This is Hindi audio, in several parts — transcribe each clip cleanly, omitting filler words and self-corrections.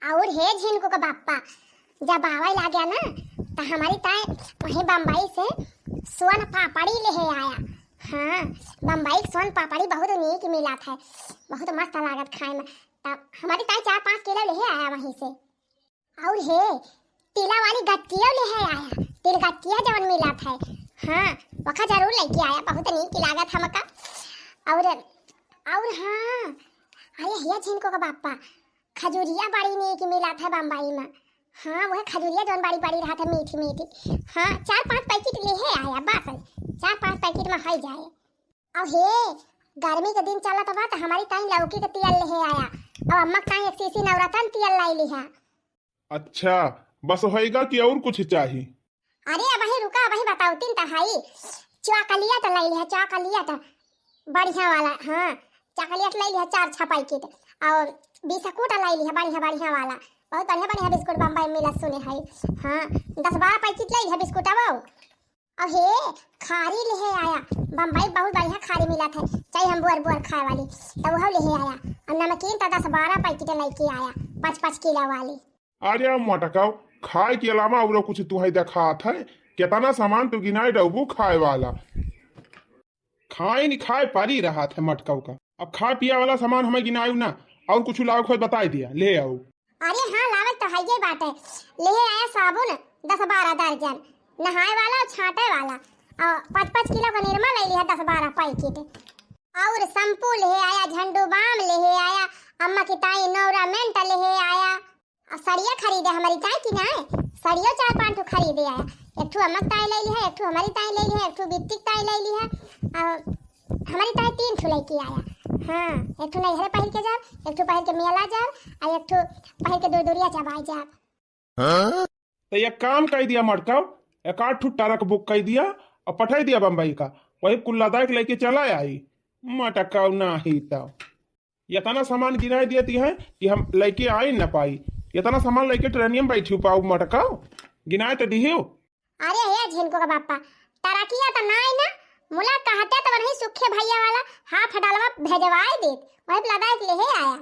और हे झिनको का बाप्पा जब आवे ला गया ना तो हमारी ताए वहीं बम्बई से सोन पापड़ी ले आया। हाँ, बम्बई सोन पापड़ी बहुत नीक मिला था, बहुत मस्त लागत खाए में। तब हमारी ताए 4-5 किलो ले आया वहीं से। और हे तिला वाली गट्टिया ले आया, तिल गट्टिया जवन मिला था। हाँ, वखा जरूर लेके आया, बहुत नीक लागत हमका। और हाँ, अरे हे झिनको का बाप्पा खजूरिया बड़ी नीक मिला था बम्बई में। हाँ, वह खजूरिया जौन बड़ी बड़ी रहा था मीठी मीठी। हाँ, 4-5 पैकेट ले आया, बस 4-5 पैकेट में हो जाए। और हे गर्मी के दिन चला था तो हमारी ताई लौकी का तेल ले आया और अम्मा ताई एक सीसी नवरत्न तेल लाई लिहा। अच्छा, बस होएगा कि और कुछ चाहिए? अरे अब वही रुका, वही बताओ तीन भाई। चॉकलिया तो लाई लिहा, चॉकलिया तो बढ़िया वाला। हाँ, चॉकलेट लाई लिहा 4-6 पैकेट और बिस्कुट लाई लिहा बढ़िया बढ़िया वाला, बहुत बढ़िया बढ़िया बिस्कुट बम्बई मिला सुने है। हाँ, 10-12 पैकेट लाई लिहा बिस्कुट। अब हे खारी ले आया, बम्बई बहुत बढ़िया खारी मिला था, चाहे हम बुअर खाए वाली तो वह ले आया। और नमकीन तो 10-12 पैकेट लेके आया 5-5 किलो वाली। अरे मटकाओ, खाए के अलावा और कुछ तू है देखा था? कितना सामान तू गिनाए डबू खाए वाला। खाए नहीं खाए पारी रहा था मटकाओ का। अब खा पिया वाला सामान हमें गिनायू ना, और कुछ लाओ खोज बता दिया ले आओ। अरे हाँ, लावत तो है ये बात है। ले आया साबुन 10-12 दर्जन, नहाए वाला और छाटे वाला, और 5-5 किलो का निरमा ले लिया 10-12 पैकेट। और शैम्पू ले आया, झंडू बाम ले आया, अम्मा की ताई नौरामेंट ले आया। और सड़िया खरीदे हमारी ताई की ना, सड़ियो 4-5 ठो खरीदे आया। एक ठो अम्मा ताई ले लिया, एक ठो हमारी ताई ले लिया, एक ठो बिट्टी ताई ले लिया, और हमारी ताई 3 ठो लेके आया। हाँ, एक ठो नैहरे पहन के जाब, एक ठो पहन के मेला जाब, और एक ठो पहन के दूरिया चबाई जाब। तो एक काम कर दिया मटकाओ, 1-8 ठो ट्रक बुक कर दिया और पठा दिया बम्बई का, वही कुल्लादा के लेके चला आई। मटकाओ ना ही तो इतना सामान गिना देती है कि हम लेके आ ही ना पाई। इतना सामान लेके ट्रेनियम में बैठी पाऊ मटकाओ, गिनाए तो दिहियो। अरे हे झिनको का बाप्पा तरकिया तो नाई ना, मुला कहते तो वही सुखे भैया वाला हाथ डालवा भेजवाए देत, वही लदा के ले आया।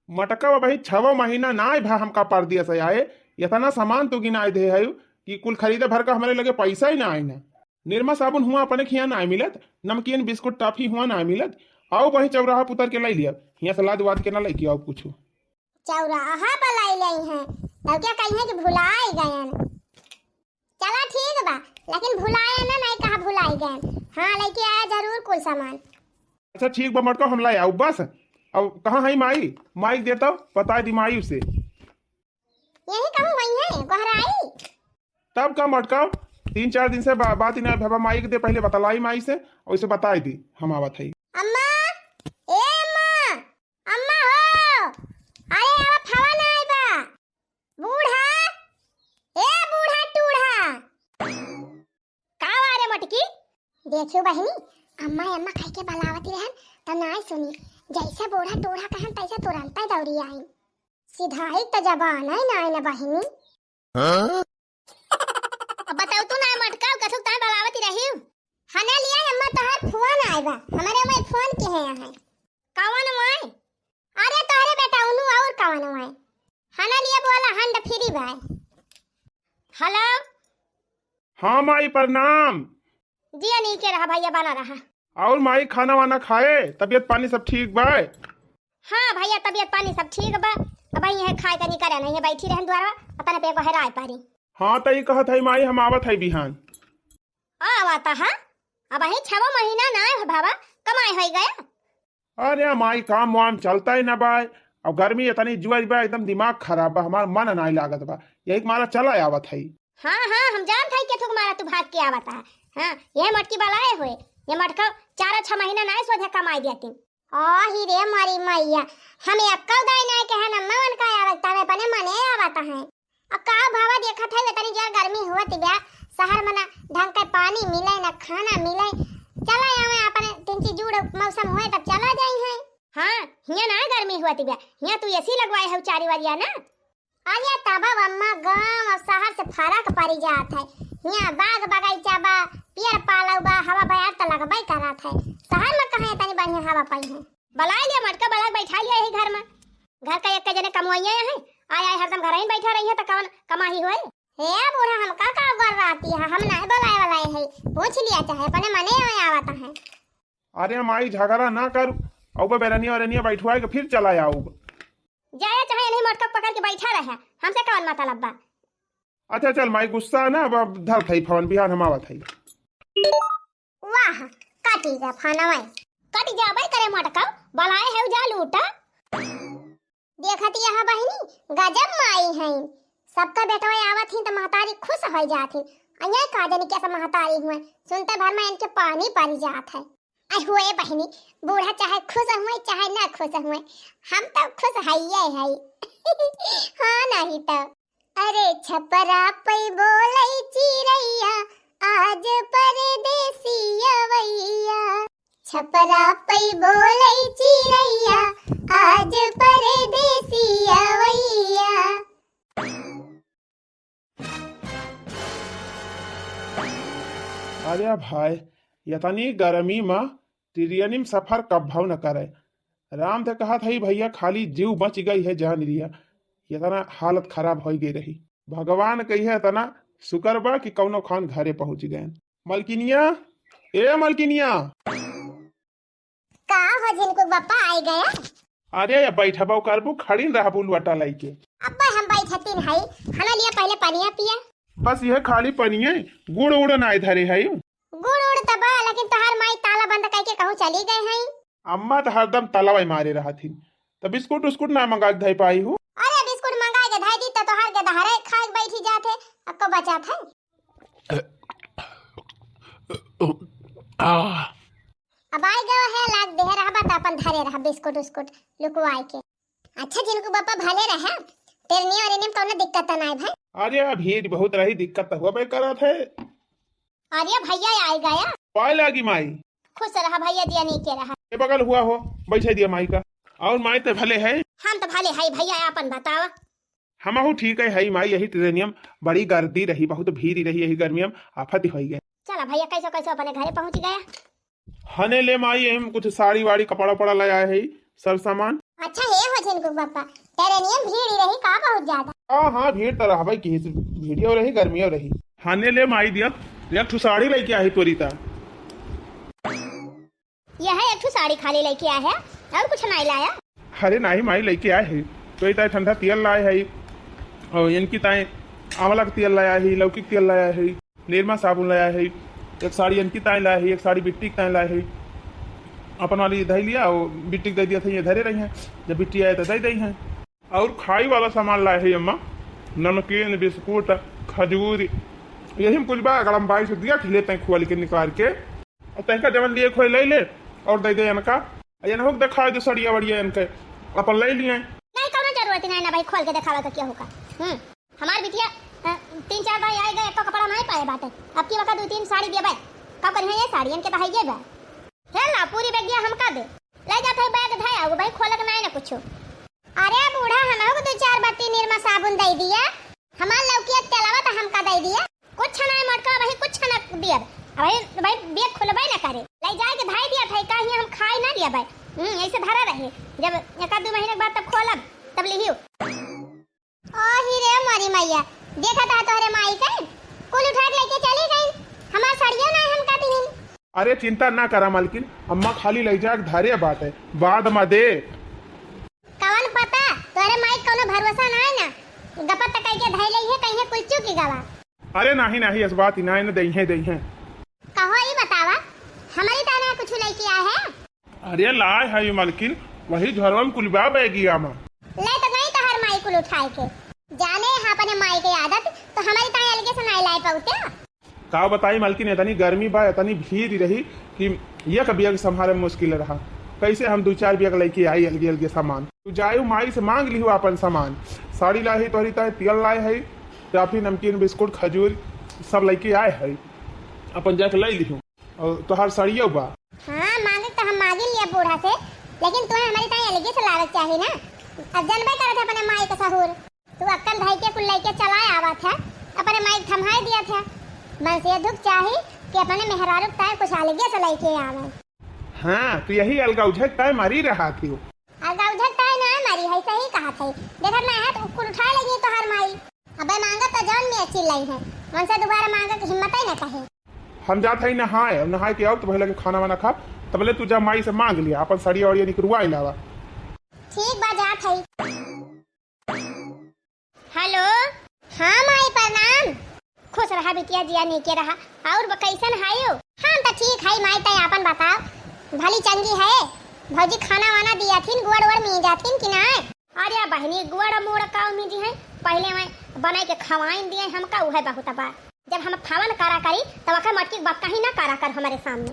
मटका भाई 6 महीना ना भा हमका पर दिया से आए, इतना सामान तो गिनाए दे है कि कुल खरीदे भर का हमारे लगे पैसा ही ना आए ना। निरमा साबुन हुआ अपने खिया ना मिलत, नमकीन बिस्कुट टॉफी हुआ ना मिलत। आओ वही चौराहा पुतर के लाई लिया, यहाँ सलाद वाद के ना लेके आओ कुछ। चौराहा बलाई लाई हैं तो क्या कहीं कि भुलाए गए। चला ठीक बा, लेकिन भुलाए ना नहीं कहा भुलाई गए। हाँ, लेके आया जरूर कुल सामान। अच्छा ठीक बा मटका, हम लाई आओ बस। अब कहाँ है माई? माई देता बता दी माई उसे। यही कहूँ वही है गहराई। तब का मटका 3-4 दिन से बात ही ना भैया माई के दे, पहले बतलाई माई से और उसे बताई दी हम आवत है। अम्मा, ए अम्मा, अम्मा हो, अरे अब हवा ना आई बा। बूढ़ा, ए बूढ़ा टूढ़ा, का वारे मटकी? देखियो बहनी, अम्मा अम्मा कह के बलावती रहन त नाई सुनी, जैसे बूढ़ा टूढ़ा कहन तैसे तुरंत ही दौड़ी आई। सीधाई त जबान है ना बहनी। अब बताओ तू ना मटका कथु ता बलावती रही हने लिया अम्मा तोहर फोन आएगा, हमारे में फोन के है यहाँ कवन माय? अरे तोहरे बेटा उनु और कवन माय हने लिए बोला हंड फ्री भाई। हेलो, हाँ माई प्रणाम। जी नहीं के रहा भैया बना रहा। और माई खाना वाना खाए, तबीयत पानी सब ठीक बा? हाँ भैया तबीयत पानी सब ठीक बा, अब यह खाए का नहीं करे नहीं है, बैठी रहन द्वारा अपने पे को हेराय पारी। हाँ तो ये कहत है माई हम आवत है बिहान। आवता है अब ही 6 महीना ना है बाबा, कमाई हो गया। अरे माई काम वाम चलता ही ना बा, अब गर्मी इतनी जुआ बा, एकदम दिमाग खराब बा, हमारा मन नहीं लागत बा, यही मारा चला आवत है। हाँ हाँ, हम जानत है कि तुम्हारा तू भाग के आवता है। हाँ, यह मटकी बलाए हुए, ये मटका 4-6 महीना ना सोधे कमाई देती। ही रे मारी मैया, हमें अक्का दाई ना कहे न मन का आवता है, पने मने आवता है। अब का भावा देखत है इतनी जो गर्मी होत बा, शहर में ना ढंग का पानी मिले ना खाना मिले। चला आवे अपने 3 जुड़ मौसम होए तब चला जाई है। हाँ, हिया ना गर्मी होत बा, हिया तू एसी लगवाए है 4 वारिया ना। अरे तबा अम्मा गांव और शहर से फर्क पड़ी जात है। हिया बाग बगीचा बा, पेड़ पालव बा, हवा बयार त लगबई करत है। शहर में कहे तनी बढ़िया हवा पाई है। बला लिया मटका बला बैठा लिया यही घर में, घर का एक जने कमवाइया है आय आय हरदम घर ही बैठा रही है तो कौन कमाही होए। हे बूढ़ा हम का कर राती है, हम नहीं बोलाए वाला है, पूछ लिया चाहे अपने मने में आवता है। अरे माई झगड़ा ना कर, औबे बेरनिया औरनिया बैठवाए के फिर चला आऊ। जाया चाहे नहीं मोटका पकड़ के बैठा रहे, हमसे कौन मतलब बा। अच्छा चल माई गुस्सा ना, अब धर थई फवन बिहान हम आवत हई। वाह काटी जा फानवाई काटी जा भाई करे मोटका बलाए है जा लूटा। देखती यहां बहिनी गजब माई है, सबका बेटवा आवत ही तो महतारी खुश हो जाती। अन्याय का जाने कैसा महतारी हुए, सुनते भर में इनके पानी पड़ जात है। आई हुए बहिनी बूढ़ा चाहे खुश हुए चाहे ना खुश हुए, हम तो खुश हइये है। हाँ नहीं तो अरे छपरा पे बोलई चिरैया आज परदेसी अवैया, छपरा पे बोलई चिरैया आज परदेसी अवैया। अरे भाई यतनी गर्मी में ट्रेन में सफर कब्भव न करे। राम थे कहा था भैया खाली जीव बच गई है जान लिया, इतना हालत खराब हो गई रही। भगवान कही है इतना शुक्र बा कि कौनो खान घरे पहुंच गए। मलकिनिया ए मलकिनिया का हो जिनको बापा आई गया। अरे या बैठबा करबू खड़ी रह बुलवटा लाई के। अब्बा हम बैठतीन है, हमें लिए पहले पानिया पिया। बस यह खाली पनिए गुड़ उड़ ना धरे है। गुड़ उड़ तबा लेकिन तोहार माई ताला बंद करके कहूं चली गए हैं। अम्मा तो हरदम तलावा मारे रहा थी, तो बिस्कुट उस्कुट ना मंगा के पाई हूँ। अरे बिस्कुट मंगा के धाई दी तो तोहार के दहारे खा के बैठी जाते, अब को बचा था। अब आई गयो है लाग दे रहा बता अपन धरे रहा बिस्कुट उस्कुट लुकवाई के। अच्छा जिनको पापा भले रहा तेरनी और इन्हें कौन दिक्कत ना है भाई। अरे भीड़ बहुत रही, दिक्कत हुआ बे करा थे। अरे भैया आई गया पाए लागी माई खुश रहा भैया दिया नहीं के रहा। ये बगल हुआ हो बैठे दिया माई का, और माई तो भले है। हम तो भले है भैया अपन बतावा। हम ठीक है माई, यही ट्रेनियम बड़ी गर्दी रही, बहुत भीड़ रही, यही गर्मी में आफत हो गए। चला भैया कैसे कैसे अपने घरे पहुंच गया। हने ले माई हम कुछ साड़ी वाड़ी कपड़ा पड़ा लाया है सब सामान। अच्छा हे हो जिनको पापा ट्रेनियम भीड़ रही का बहुत ज्यादा। हाँ हाँ भीड़ तो रहा भाई की भीड़ियो रही गर्मियों रही। हने ले माई दिया एक साड़ी लेके आई तोरी ता। यह एक साड़ी खाली लेके आया है और कुछ नहीं लाया। अरे नहीं माई लेके आए है तो ताए ठंडा तेल लाए है, और इनकी ताए आंवला का तेल लाया है, लौकी तेल लाया है, निरमा साबुन लाया है, एक साड़ी इनकी ताए लाया है, एक साड़ी बिट्टी की ताए लाया है। अपन वाली दही लिया और बिट्टी दे दिया था, ये धरे रही हैं, जब बिट्टी आए तो दे दी हैं। और खाई वाला सामान लाए है अम्मा, नमकीन बिस्कुट खजूर यही कुछ बा गरम बाई से दिया खिले तय खुआ के निकाल के, और तहका जवन लिए खोए ले ले और दे दे इनका हो देखा दे सड़िया बढ़िया इनके अपन ले लिए। नहीं कोनो जरूरत नहीं ना भाई, खोल के दिखावा तो क्या होगा। हमार बिटिया 3-4 भाई आए गए तो कपड़ा नहीं पाए बाटे, अब की वक्त 2-3 साड़ी दिया भाई कब कहीं ये साड़ी इनके तो है ये बा है ना पूरी बैग दिया हम का दे ले जाते है बैग धाया वो भाई खोल के नहीं ना कुछ। अरे बूढ़ा हम हो 2-4 बाटी निरमा साबुन दे दिया, हमार लौकी के अलावा तो हम का दे दिया कुछ नहीं मटका भाई कुछ ना दिया भाई भाई बैग खोलबे ना करे ले जाए के धाई दिया था कहीं हम खाई ना दिया भाई। ऐसे धरा रहे जब 1-2 महीने के बाद तब खोलब तब लिहियो। ओही रे मारी मैया देखा था तोरे माई के कुल उठा के लेके चली गई, हमार साड़ियां ना हम काटी नहीं। अरे चिंता ना करा मालकिन, अम्मा खाली ले जाके धारे बात है बाद में दे। कौन पता तोरे माई कोनो भरोसा ना है ना, गपत तक के धाई लई है कहीं कुल चुकी गवा। अरे नहीं नहीं इस बात इना न दई है कहो ही बतावा हमारी ताना कुछ लेके आया है। अरे लाए है मालकिन वही झरवन कुलबा बैगिया में ले तो नहीं तो हर माई कुल उठाए के जाने यहाँ अपने माई की आदत तो हमारी ताई अलगे से नहीं लाई पाउते। का बताई मालकिन इतनी गर्मी बा इतनी भीड़ रही कि एक बैग संभाले मुश्किल रहा, कैसे हम 2-4 बैग लेके आई अलगे अलगे सामान। तू जायू माई से मांग लिहू अपन सामान, साड़ी लाई है तोहरी ताई तेल लाए है, टॉफी नमकीन बिस्कुट खजूर सब लेके आए है, अपन जाके ले लिहू और तोहार साड़ियों बा। हाँ मांगे तो हम मांगे लिया बूढ़ा से, लेकिन तुम्हें हमारी ताई अलगे से लालच चाहिए ना। अब जनबे करे थे अपने माई का सहूर, तू अक्कल भाई के कुल लेके चलाए आवा था अपने माई थमाए दिया था, बस ये दुख चाहिए कि अपने मेहरारू ताई कुछ अलगे से लेके आवे। हाँ तो यही अलगा उझक ताई मारी रहा थी। अलगा उझक ताई ना मारी है सही कहा था, देखा ना है तो कुल उठा अबे मांगा तो जौन में अच्छी लाई है, उनसे दोबारा मांगा की हिम्मत ही ना कहे। हम जात है नहाए, नहाए के आओ तो पहले के खाना वाना खा, तबले तू जा माई से मांग लिया अपन साड़ी और ये निकलवा लावा। ठीक बा जात है। हेलो, हाँ माई प्रणाम। खुश रहा बिटिया, जिया नीके रहा। और कैसन हायो? हम तो ठीक है माई, तय अपन बताओ। भली चंगी है। भौजी खाना वाना दिया थीन, गुड़ वड़ मी जातीन कि ना? अरे बहनी गुड़ मोड़ का उम्मीद है, पहले मैं बनाई के खवाइन दिए हमका, उहे बहुत बार जब हम खावन करा करी तब अखर मटकी बक्का ही ना करा कर हमारे सामने।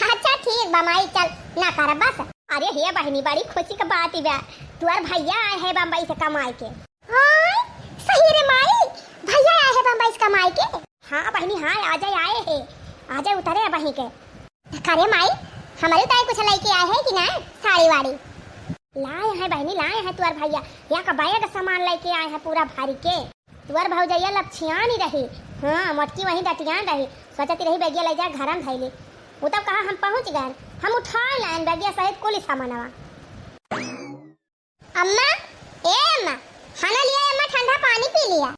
अच्छा ठीक बा माई, चल ना करा बस। अरे हे बहनी, बड़ी खुशी का बात ही बा, तुअर भैया आए है बम्बई से कमाई के। हां सही रे माई, भैया आए है बम्बई से कमाई के। हां बहनी हां, आजे आए है, आजे उतरे बही के। करे माई हमारे ताई कुछ लेके आए है कि ना? साड़ी वाड़ी लाए हैं बहनी, लाए हैं तुअर भैया, या का बैग सामान लेके आए हैं पूरा भारी के। तुअर भौजैया लपछियान ही रही, हाँ मटकी वहीं डटियान रही, सोचती रही बैगिया ले जा घर में धैली। वो तब कहा हम पहुंच गए, हम उठा लाइन बैगिया सहित कुल सामानवा। अम्मा ए अम्मा, खाना लिया अम्मा, ठंडा पानी पी लिया।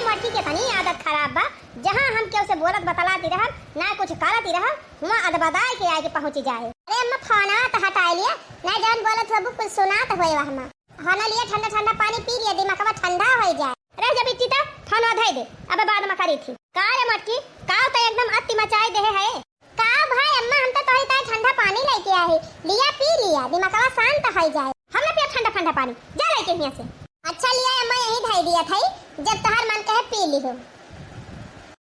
मटकी के तनी आदत खराब बा, जहाँ हम के उसे बोलत बतलाती रह ना कुछ करती रह, वहाँ अदबदाय के आगे पहुंच जाए। अरे अम्मा खाना तो हटा लिया, ना जान बोलत हो कुछ सुनात होए वहाँ। खाना लिया, ठंडा ठंडा पानी पी लिया, दिमाग ठंडा हो जाए। रह जब इतनी तक खाना धै दे, अबे बाद में करी थी। का रे मटकी, का तो एकदम अति मचाई दे है। का भाई अम्मा, हम तो तोही ताई ठंडा पानी लेके आए, लिया पी लिया, दिमाग शांत हो जाए। हमने पिया ठंडा ठंडा पानी, जा लेके यहाँ से। अच्छा लिया अम्मा, यही धै दिया था, जब तोहर मन कहे पी ली हो।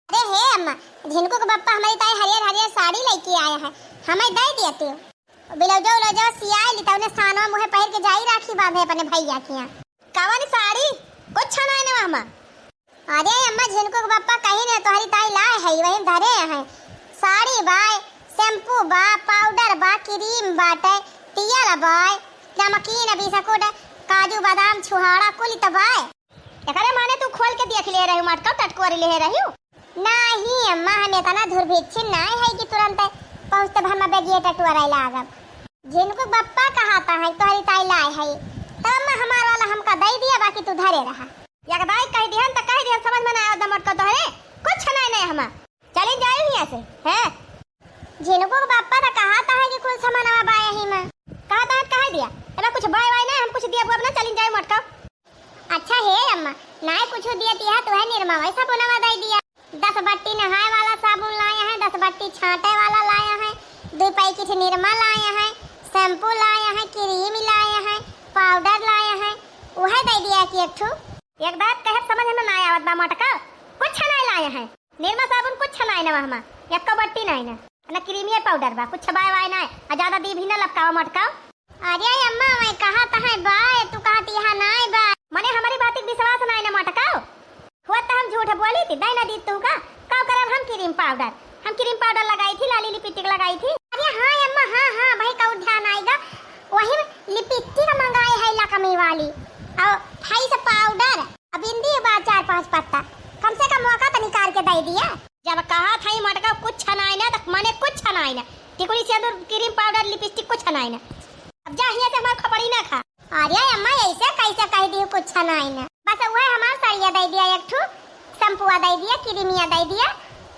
अरे हे अम्मा, झिनको के पप्पा हमारी ताई हरियर हरियर साड़ी लेके आया है, हमें दे दिया तू। बिलौजो उलौजो सियाई ली तौने सानवा मुहे पहन के जाई राखी बांधे अपने भैया के यहाँ। कावानी साड़ी कुछ ना है ना अम्मा। अरे अम्मा झिनको के पप्पा कहीं ने तोहरी ताई लाए है, वही धरे हैं। साड़ी बाय, शैम्पू बा, पाउडर बा, क्रीम बाटे, तिया बाय, नमकीन बिस्कुट, काजू बादाम छुहाड़ा कुल तबाय। एकरे माने तू खोल के देख ले रही मटका टटकोरी ले रही हो? नहीं अम्मा, हमें तना धुरभिक्षिन नहीं है कि तुरंत पहुंचते भर में बेगिए टटोराई लागब। जिनको बप्पा कहाता है तोहरी ताई लाए है, तब अम्मा हमार वाला हमका दे दिया, बाकी तू धरे रहा। यकदाई कह दिहन त कह दिहन, समझ में ना आया मटका तोहरे कुछ नहीं हम चले जाए ही ऐसे हैं। जिनको बप्पा तो कहाता है कि कुल सामान बाय ही में कहता है, कह दिया एना कुछ बाय बाय नहीं, हम कुछ दिया अब ना चली जाए मटका। अच्छा है अम्मा, ना कुछ दिया तिया तो है निरमा वैसा बनवा दे दिया। 10 बट्टी नहाए वाला साबुन लाया है, 10 बट्टी छांटे वाला लाया है, 2 पैकेट निरमा लाया है, शैम्पू लाया है, क्रीम लाया है, पाउडर लाया है, वह दे दिया कि एक ठो। एक बात कहे समझ में ना आवत बा मटका, कुछ नहीं लाया है, निरमा साबुन कुछ नहीं ना वहां, एक बट्टी नहीं ना क्रीम या पाउडर बा, कुछ बाय बाय नहीं, आ ज्यादा दी भी ना लपकावा मटका। अरे अम्मा मैं कहा था है बाय, तू कहती है नहीं बा, मने हमारी बात की विश्वास नहीं ना मटका। हुआ तो हम झूठ बोली थी, दई ना दी तू का करब हम क्रीम पाउडर लगाई थी, लाली लिपस्टिक लगाई थी। अरे हां अम्मा, हां भाई का ध्यान आएगा, वही लिपस्टिक मंगाई है लकमी वाली, और थाई से पाउडर, अब बिंदी बा 4-5 पत्ता, कम से कम मौका तो निकाल के दे दिया। जब कहा था मटका कुछ नहीं ना, तो मने कुछ नहीं ना, टिकुली से क्रीम पाउडर लिपस्टिक कुछ नहीं ना, अब जा हिया से हमार खपड़ी ना खा। अरे अम्मा ऐसे कैसे कह दी कुछ नहीं ना, बस वह हमार साड़िया दे दिया, एक ठो शैम्पूआ दे दिया, क्रीमिया दे दिया,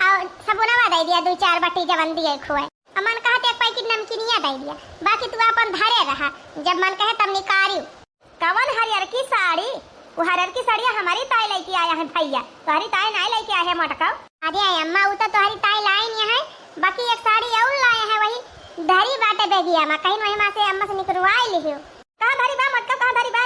और साबुनवा दे दिया, 2-4 बट्टी जवन दिए खोए। मन कहते 1 पैकेट नमकीनिया दे दिया, बाकी तू अपन धरे रहा, जब मन कहे तब निकारियो। कवन हरियर की साड़ी, वो हरियर की साड़ी हमारी ताई लेके आया है भैया, तुम्हारी ताई नहीं लेके आया है मटका। अरे अम्मा वो तो तुम्हारी ताई लाई नहीं है, बाकी एक साड़ी और लाया है, वही धरी बाटे बेगिया में, कहीं वही मां से अम्मा से निकलवाई लियो। कहां धरी बा मटका, कहां धरी बा?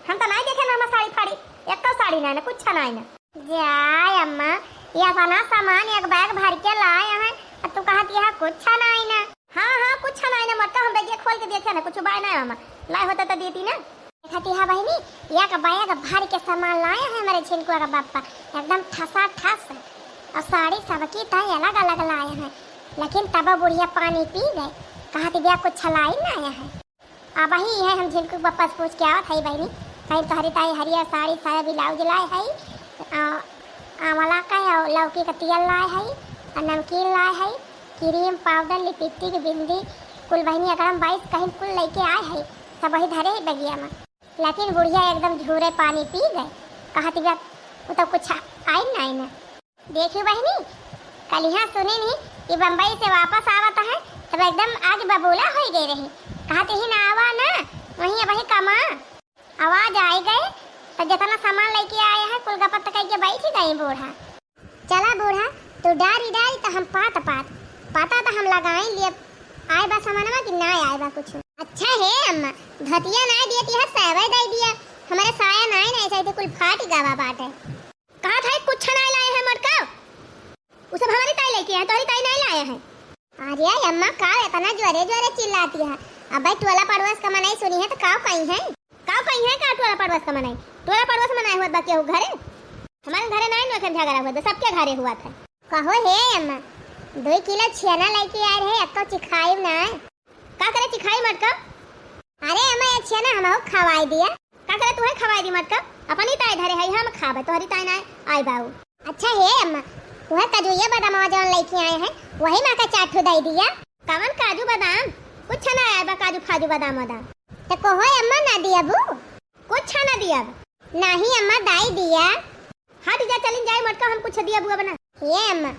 हम तो नहीं देखे ना हम साड़ी फाड़ी, एक तो साड़ी नहीं ना कुछ नहीं ना। जाय अम्मा, ये अपना सामान एक बैग भर के लाए हैं, अब तू कहती है कुछ नहीं ना। हां कुछ नहीं ना मटका, हम बैग खोल के देखे ना, कुछ बाय नहीं हम लाए होता तो देती ना। कहती है बहनी, एक बैग भर के सामान लाए हैं हमारे छिनको का बापा, एकदम ठसा ठस, और साड़ी सबकी ताई अलग अलग लाए हैं, लेकिन तब बुढ़िया पानी पी गए, कहती बिया कुछ लाई ना आया है। अब वही है, हम जिनको पापा से पूछ के आवत है बहनी, कहीं तुम्हारी ताई हरियर साड़ी सारा ब्लाउज लाए है, आंवला का और लौकी का तेल लाए है, और नमकीन लाए है, क्रीम पाउडर लिपस्टिक बिंदी कुल बहनी अगर हम 22 कहीं कुल लेके आए है, सब वही धरे है बगिया में। लेकिन बुढ़िया एकदम झूरे पानी पी गए। कहा तिया वो तो कुछ आई ना देखी बहनी, कल यहाँ सुने नहीं कि बम्बई से वापस आवता है तब एकदम आगे बबूला हो गए रही। कहते ही ना आवा ना वही कमा आवाज आई गए तो जितना सामान लेके आया है कुल गपत कह के बैठ गई बूढ़ा। चला बूढ़ा तू डारी तो हम पाता तो हम लगाई लिए आए बा सामानवा कि ना आए बा कुछ। अच्छा है अम्मा धतिया ना दिया सेवा दे दिया हमारे साया नहीं चाहिए कुल फाट गवा बाटे। कहा था कुछ ना लाए हैं मटका उसे हमारी ताई लेके आए तोरी ताई नहीं लाया है। अरे अम्मा का इतना जोरे चिल्लाती है। अब भाई टोला पड़ोस का मनाई सुनी है तो का कहीं है का टोला पड़ोस का मनाई हुआ बाकी हो घरे हमारे घरे नहीं नोखे झगड़ा हुआ सबके घरे हुआ था। कहो हे अम्मा 2 किलो छेना लेके आए रहे अब तो चिखाई ना का करे चिखाई मटका। अरे अम्मा ये छेना हमहु खवाई दिया का करे तू खवाई दी मटका अपनी ताई धरे है हम खाबे तोहरी ताई ना आई बाऊ। अच्छा हे अम्मा वह काजू बादाम जौन लेके आए हैं वही माँ का चाटू दे दिया। कवन काजू बादाम कुछ ना आया बा काजू फाजू बादाम तो कहो अम्मा ना दिया बू कुछ ना दिया नहीं अम्मा दाई दिया। हाँ जा चलिन जाए मटका हम कुछ दिया बुआ बना। ये अम्मा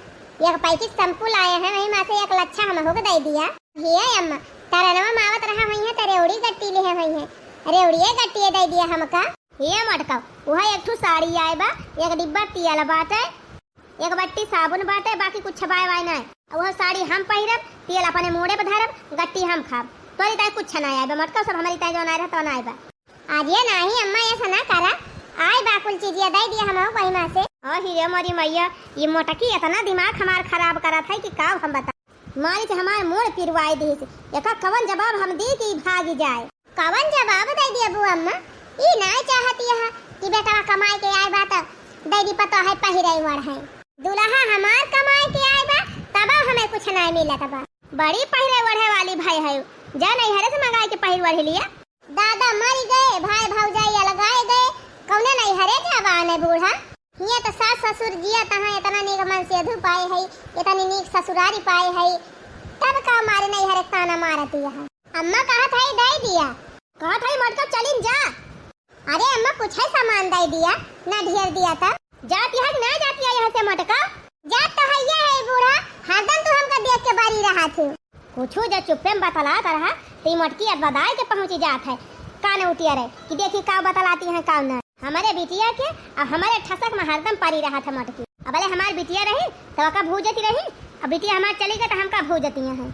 एक पैकेट शैम्पू लाए हैं वही माँ से 1 लच्छा हम हो दे दिया। ये अम्मा तारा नवा मावत रहा वही है तेरे उड़ी गट्टी ले है वही है अरे उड़िए गट्टी दे दिया हमका। ये मटका वह एक ठू साड़ी आए बा 1 डिब्बा तेल बाटे 1 बट्टी साबुन बाटे बाकी कुछ छबाए वाई ना वह साड़ी हम पहिरब तेल अपने मोड़े पे धरब गट्टी हम खाब तोरी ताई कुछ ना आए बा मटका सब हमारी ताई जौन आए रहा तो ना आए बा। आज ये नहीं अम्मा ऐसा ना करा आए बा कुल चीज दे दिया हम वही माँ से। और हीरे मोरी मैया ये मोटकी इतना दिमाग हमार खराब करा था कि का हम बता मारी से हमारे मोड़ पिरवाई दी एक कवन जवाब हम दी कि भाग जाए। कवन जवाब दे दिया बू अम्मा ई ना चाहती है कि बेटा कमाई के आए बात दे दी पता है पहिरे वड़ है दुल्हा हमार कमाई के आए बा तब हमें कुछ नहीं मिला तब बड़ी पहिरे वड़े वाली भाई है जा नहीं हरे से मंगाई के पहिर वड़ लिया। दादा मर गए भाई भौजाई लगाए गए कौने नहीं हरे जवान है बूढ़ा ये तो सास ससुर जिया तहां इतना नीक मन से अधु पाए है इतनी नीक ससुरारी पाए है तब का मारे नहीं हरे ताना मारती है। अम्मा कहा था दे दिया कहा था मटका चलिन जा। अरे अम्मा कुछ है सामान दे दिया ना ढेर दिया था जाती है ना जाती है यहाँ से मटका जात तो है ये है बूढ़ा हरदम तू हमका देख के बारी रहा थे कुछ जो चुप्पे में बतलात रहा तो मटकी अब बदाई के पहुंची जात है कान उठिया रहे कि देखी का बतलाती है का ना हमारे बिटिया के अब हमारे ठसक में हरदम पारी रहा था मटकी अब भले हमारी बिटिया रही तो का भूजती रही अब बिटिया हमारे चली गई तो हम का भूजती है।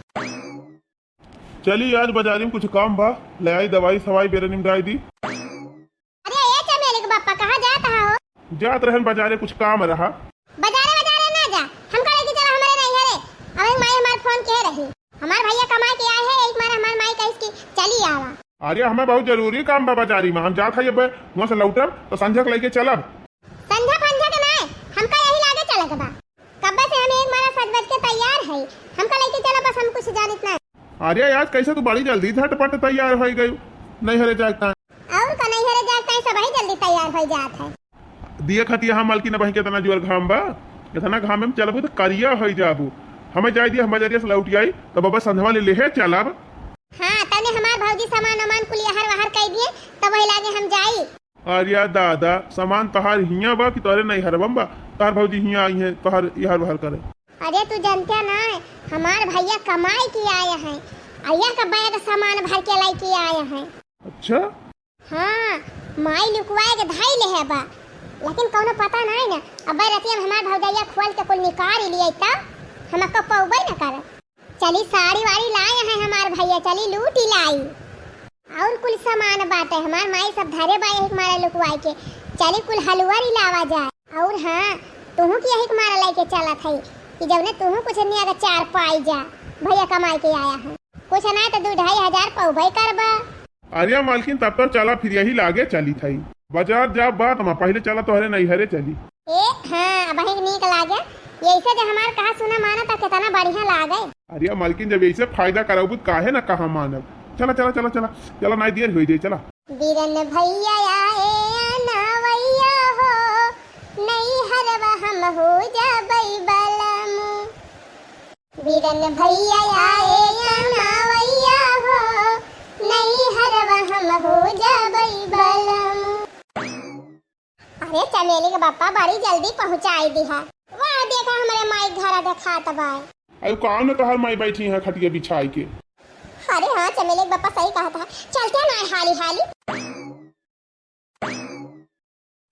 चली आज बाजारी में कुछ काम बा ले आई दवाई सवाई बेरे निमराई दी। अरे ये चमेली के पापा कहाँ जाता हो जात रहन बाजारे कुछ काम रहा बाजारे ना जा हम कहे कि चला हमारे नहीं हरे अब माई हमार फोन के रही हमार भैया कमा के आए हैं एक बार हमार माई कह इसकी चली आवा। अरे हमें बहुत जरूरी काम बा बाजारी में हम जात है वहाँ से लौटब तो संझक लेके चलब। संझा पंझा के नहीं हमका यही लागे चले के बा कब से हम एक मारा सज बज के तैयार है हमका लेके चला बस हम कुछ जानित ना। अरे आज कैसे तू बड़ी जल्दी झटपट तैयार हो गई नहीं हरे जागता और का नहीं हरे जागता सब ही जल्दी तैयार हो जात है दिए खती हम मालकी न बही कितना जोर घाम बा इतना घाम में चलबू तो करिया हो जाबू हमें जाए दिया हम बाजारिया से लौट आई तो बाबा संधवा ले ले चलब। हाँ तने हमार भौजी सामान अमान कुल हर वहर कह दिए तब वही लागे हम जाई। अरे दादा सामान तहार हिया बा कि तोरे नहीं हरबम बा तार भौजी हिया आई है तोहर यहर वहर करे। अरे तू जानते ना हमार भैया कमाई के आए हैं अय्या का बैग सामान भर के लाई के आए हैं। अच्छा हाँ माई लुकवाए के धाई ले है बा लेकिन कौनो पता नहीं ना अब रतिया हमार भौजैया खोल के कुल निकाल लिए तब हमको पौबे न कर चली साड़ी वाड़ी लाए हैं हमार भैया चली लूट ही लाई और कुल सामान बाटे हमार माई सब धरे बाई हमारे लुकवाई के चली कुल हलवा ही लावा जाए। और हाँ तुहू की यही मारा लेके चला था कि जब ने तुहू कुछ नहीं अगर 4 पाई जा भैया कमाई के आया है कुछ ना तो 2-2.5 हजार पौबे करबा। अरे मालकिन तब तो चला फिर यही लागे चली थी बाजार जा बात हम पहले चला तो हरे नहीं हरे चली ए हाँ वही नीक लागे ऐसे जो हमार कहा सुना माना तो कितना बढ़िया लागे। अरे मालकिन जब ऐसे फायदा कराबू काहे ना कहा मानब चला चला चला चला चला नहीं देर हो जाए चला। बीरन भैया आए नवैया हो नहीं हरवा हम हो जाबई बलमु बीरन भैया आए नवैया हो नहीं हरवा हम हो जाबई बलमु। अरे चमेली के बापा बड़ी जल्दी पहुंचाई दिहा। वाह देखा हमारे माई घर देखा तबा। अरे कौन है तोहर माई बैठी है खटिया बिछाई के? अरे हाँ चमेली के बापा सही कहा था, चलते ना हाली हाली।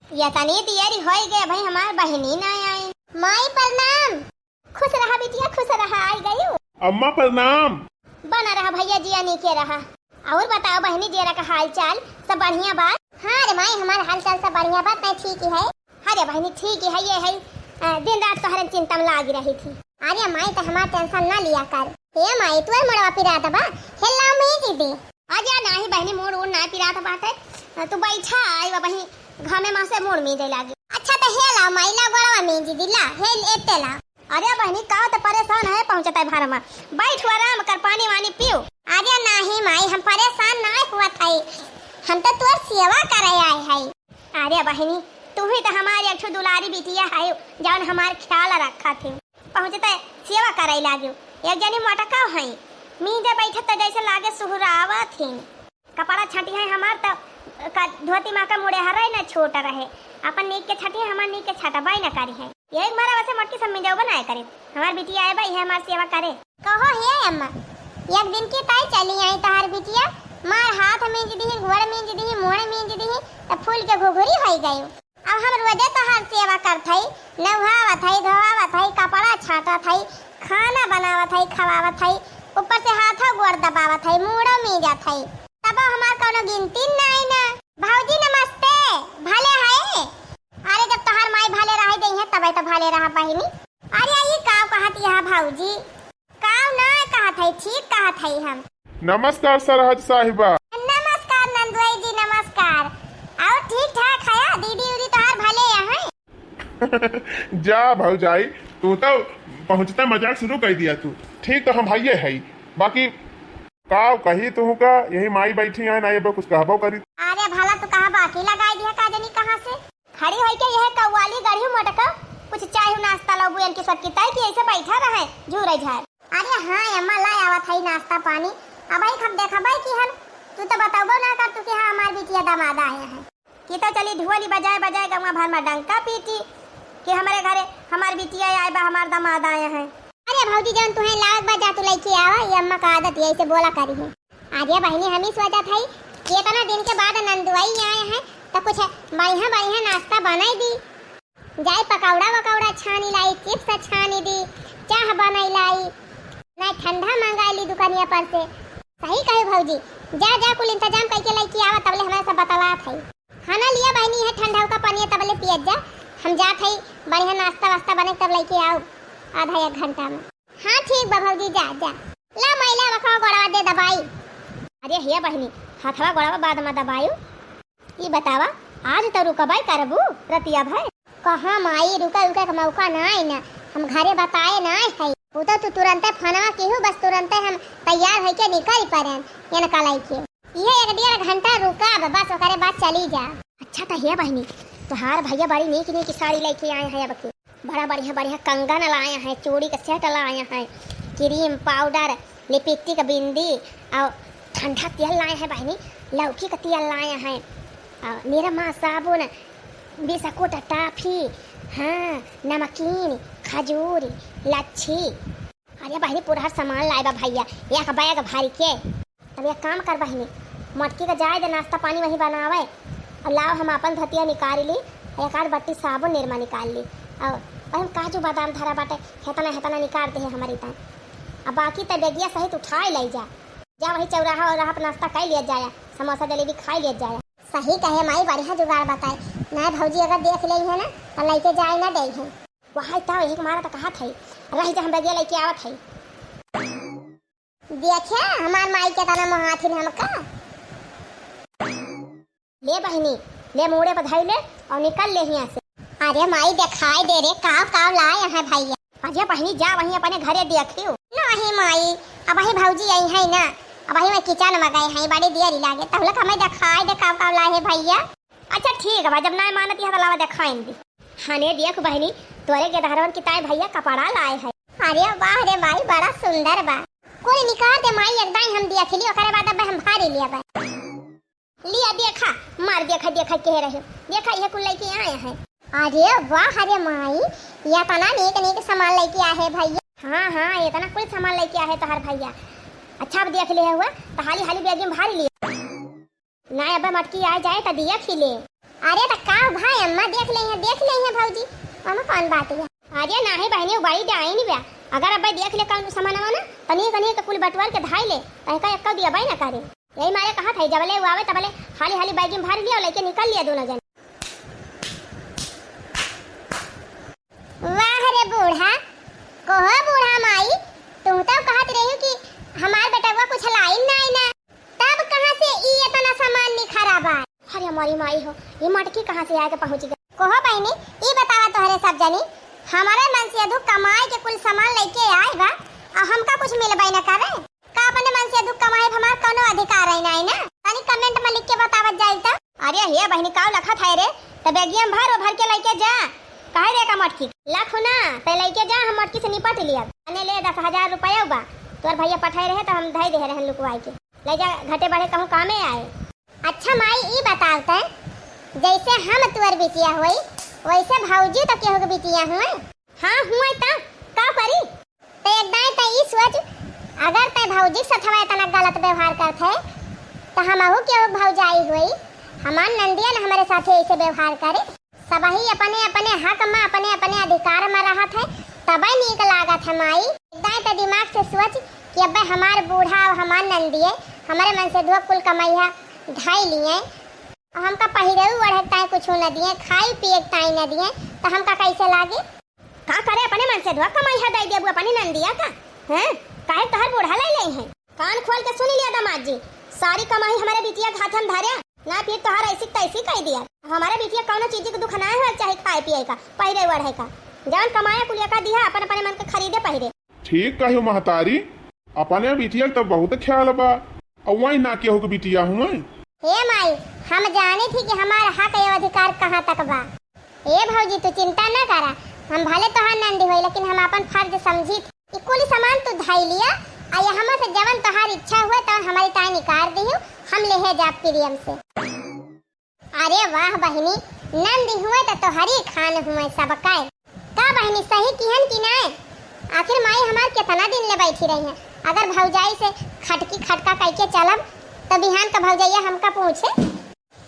या तनी तैयारी हो गए भाई, हमार बहनी ना आई। माई प्रणाम। खुश रहा बिटिया, खुश रहा। आई गई अम्मा प्रणाम। बना रहा भैया जी, नीचे रहा। और बताओ बहनी जी का हाल चाल सब बढ़िया बात? हाँ रे माई हमारा हाल चाल सब बढ़िया बात है, ठीक है। अरे बहनी ठीक है, ये है दिन रात तो हर चिंता में लागी रही थी। अरे माई तो हमारा टेंशन ना लिया कर। हे माई तू मड़वा पिरा दबा हेला में दीदी। आजा नाही बहनी मोड़ उड़ ना पिरा दबा है, तू बैठा आई वही घमे मां से मोड़ में दे लागी। अच्छा तो हेला माई ला गोड़वा में दीदी ला हेल एतेला। अरे बहनी का तो परेशान है, पहुंचता है भारमा, बैठ आराम कर, पानी वानी पियो। अरे नहीं माई हम परेशान ना हुआ थे, हम तो तोर सेवा करे आए है। अरे बहनी तू ही तो हमारी एक दुलारी बिटिया है, जौन हमार ख्याल रखा थे। पहुंचता है सेवा करे लागे। एक जनी मोटका है, मीजे बैठत तो जैसे लागे सुहरावा थी। कपड़ा छटी है हमार तो धोती माँ का मुड़े हरे न छोटा रहे, अपन नीक के छठी हमार नीक के छटा बाई न करी है। ये मारा वैसे मोटकी सब में जाओ बनाए करे, हमार बिटिया आए भाई है हमार सेवा करे। कहो हे अम्मा एक दिन की ताई चली आई तहार बिटिया, मार हाथ में दी घोड़ में दी मोड़ में दी तो फूल के घुघुरी हो गई। अब हम रोजे तहार सेवा करथई, नहावत हई धोवावत हई कपड़ा छाटत हई खाना बनावत हई खवावत हई, ऊपर से हाथ गोड़ दबावत हई मुड़ो में जात हई, तब हमार कोनो गिनती नहीं ना। भौजी नमस्ते, भले है? अरे जब तोहार माई भले रह गई है तब तो भले रहा बहिनी। अरे ये काव कहत यहाँ भौजी? काव ना कहत है, ठीक कहत है हम। नमस्कार सरहद साहिबा। नमस्कार नंदुई जी नमस्कार। और ठीक ठाक है दीदी उदी तोहार भले यहाँ? जा भौजाई तू तो पहुंचता मजाक शुरू कर दिया तू। ठीक तो हम भाइये है, बाकी काव कही तू का यही माई बैठी है ना, ये कुछ कहबो करी। अरे भला तो कहा बाकी लगाई दिया का जनी कहां से खड़ी होई के यह कव्वाली गढ़ी मोटका कुछ चाय नाश्ता लो बुयन के सबकी ताई कि ऐसे बैठा रहे झूरे झार। अरे हां अम्मा ला आवत है नाश्ता पानी। अब भाई हम देखा भाई कि हम तू तो बताबो ना कर तू कि हां हमार बिटिया दामाद आए हैं कि तो चली ढोली बजाए बजाए गवा भर में डंका पीटी कि हमारे घरे हमार बिटिया आए बा हमार दामाद आए हैं। अरे भौजी जन तुम्हें लाग बजा तू लेके आवा, ये अम्मा का आदत यही से बोला करी है। अरे बहनी हम ही सोचा था कि इतना दिन के बाद नंदुआई आए हैं तो कुछ बढ़िया बढ़िया नाश्ता बनाई दी जाए, पकौड़ा वकौड़ा छानी लाई, चिप्स छानी दी, चाह बनाई लाई, ना ठंडा मंगाई ली दुकानिया पर से। सही कहे भौजी, जा जा कुल इंतजाम करके लेके आवा, तबले हमारे सब बतला थे। खाना लिया बहनी है ठंडा का पानी तबले पिए जा, हम जा थे बढ़िया नाश्ता वास्ता बने तब लेके आओ आधा एक घंटा में। हाँ ठीक बा भौजी जा जा ला मैला रखा गोड़वा दे दबाई। अरे हे बहनी हाथवा गोड़वा बाद में दबायो। ये बतावा आज तो रुकबाई करबू रतिया भाई? कहाँ माई रुका रुका का मौका ना आई ना, हम घरे बताए ना है। वो तो तू तुरंत फोनवा केहू बस तुरंत हम तैयार है के निकल पड़े ये कलाई के। ये एक डेढ़ घंटा रुका बस ओकरे बाद चली जा। अच्छा तो हे बहनी तोहार भैया बड़ी नीक नीक साड़ी लेके आए हैं, अब बड़ा बढ़िया बढ़िया कंगन लाए हैं, चूड़ी का सेट लाए हैं, क्रीम पाउडर लिपस्टिक बिंदी और ठंडा तेल लाए हैं बहनी, लौकी का तेल लाए हैं, मेरा माँ साबुन बिस्कुट टाफी, हाँ नमकीन खजूर लच्छी। अरे बहनी पूरा सामान लाए बा भैया एक बैग भर के। अब एक काम कर बहनी मटकी का जाए दे नाश्ता पानी वही बनावे और लाओ हम अपन धतिया निकाल ली, एक आध बट्टी साबुन निरमा निकाल ली और हम काजू बादाम धरा बाटे हेतना हेतना निकाल दे हमारी तान। अब बाकी तो बेगिया सहित उठाए ले जा वही चौराहा और पर नाश्ता कर लिया जाए, समोसा जलेबी खा लिया जाए। सही कहे माई बढ़िया जुगाड़ बताए ना भौजी, अगर देख ली है ना तो लेके जाए ना दे है वहाँ तो एक मारा तो कहा थे रही हम बेगिया लेके आवत है। देखिए हमार माई के तना महाथिन हमका ले बहनी ले मुड़े बधाई ले और निकल ले यहाँ से। अरे माई दिखाई दे रे काव काव लाए है भैया। अजय बहनी जा वहीं अपने घरे देखियो। नहीं माई अब वही भौजी आई है ना, अब वही मैं किचन में गए हैं बड़ी देरी लागे तब लग हमें दिखाई दे काव काव लाए है भैया। अच्छा ठीक है जब ना मानती है तो लावा दिखाएंगे। हाँ ने देख बहनी तोरे के धारवन की ताई भैया कपड़ा लाए है। अरे वाह रे माई बड़ा सुंदर बा, कोई निकाल दे माई एकदम हम देख लियो करे बाद अब हम भारी लिया बा लिया देखा मार देख देखा के रहे देखा ये कुल लेके आया है। अरे वाह अरे माई ये तना नेक नेक सामान लेके आए है भैया। हाँ हाँ ये तना कुल सामान लेके आए है तोहर भैया। अच्छा अब देख ले हुआ तो हाली हाली बैग में भारी लिया ना अब मटकी आ जाए तो दिया खिले। अरे तो का भाई अम्मा देख ले हैं भौजी अम्मा कौन बात है। अरे ना है बहनी उबाई जाए नहीं बया अगर अब देख ले कौन सामान आवा ना तनी कनी के कुल बटवार के धाई ले का एक दिया भाई ना करे यही मारे कहा था जबले वो आवे तबले हाली हाली बैग में भर लिया और लेके निकल लिया दोनों जन। वाह रे बूढ़ा कोहो बूढ़ा माई तुम तो कहत रही कि हमार बेटा कुछ लाई ना तब कहां से ई इतना सामान निखरा बा। अरे हमारी माई हो ये मटकी कहां से आके पहुंच गई। कोहो बहनी ई बतावा तोहरे सब जनी हमारे मन से अधु कमाए के कुल सामान लेके आए बा और हमका कुछ मिलबई ना करे का अपने मन से अधु कमाए हमार कोनो अधिकार है ना तनी कमेंट में लिख के बतावत जाई त। अरे हे बहनी का लखत है रे त बेगियम भर के लेके जा काहे रे का मटकी लाखो ना पे लेके जा हम मटकी से निपट लिया अने ले 10,000 रुपया बा तोर भैया पठाए रहे तो हम धई दे रहे लुकवाई के ले जा घटे बढ़े कहूं कामे आए। अच्छा माई ई बतावते जैसे हम तुअर बिटिया होई वैसे भौजी तो केहू के बिटिया हुए। हां हुए त का करी ते एकदाई त ई सोच अगर ते भौजी से थवा इतना गलत व्यवहार करथे तो हमहु केहू भौजाई होई हमार नंदिया न हमारे साथे ऐसे व्यवहार करे सबही अपने अपने हक में अपने अपने अधिकार में रहत है तबे नीक लागत है माई। एकदाई त दिमाग से सोच कि अब हमार बूढ़ा और हमार नंदिए हमारे मन से धो कुल कमैया ढाई लिए हमका पहिरे ओढ़े ताई कुछ न दिए खाई पिए ताई न दिए तो हमका कैसे लागे का करे अपने मन से धो कमैया दे देबू अपनी नंदिया का हैं काहे तहर बूढ़ा ले है। कान खोल के सुन लिया दामाद जी सारी कमाई हमारे बिटिया के हाथ में धारे ना फिर तोहर ऐसी तैसी कह दिया हमारे बिटिया कौनो चीज के दुख ना है चाहे खाए पिए का पहिरे ओढ़े का जान कमाया कुलिया का दिया अपन अपने मन के खरीदे पहिरे। ठीक कहियो महतारी अपने बिटिया तो बहुत ख्याल बा अवई ना केहू के बिटिया हुआ। हे माई हम जाने थी कि हमारा हक एवं अधिकार कहाँ तक बा। ए भौजी तू चिंता न करा हम भले तोहार नंदी होई लेकिन हम अपन फर्ज समझी थी कुल सामान तू धाई लिया आ हम से जवन तोहार इच्छा हुए तो हमारी ताई निकाल दियो हम ले जा प्रियम से। अरे वाह बहनी नंदी हुए तो तोहरी खान हुए सब का बहनी सही किहन की ना आखिर माई हमार कितना दिन ले बैठी रही है अगर भौजाई से खटका कह के चलब तो बिहान का भौजैया हमका पूछे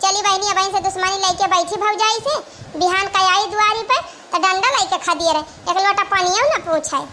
चली बहनी अब से दुश्मनी लेके बैठी भौजाई से बिहान का आई दुआरी पे तो डंडा लेके खा दिए रहे एक लोटा पानियो ना पूछे।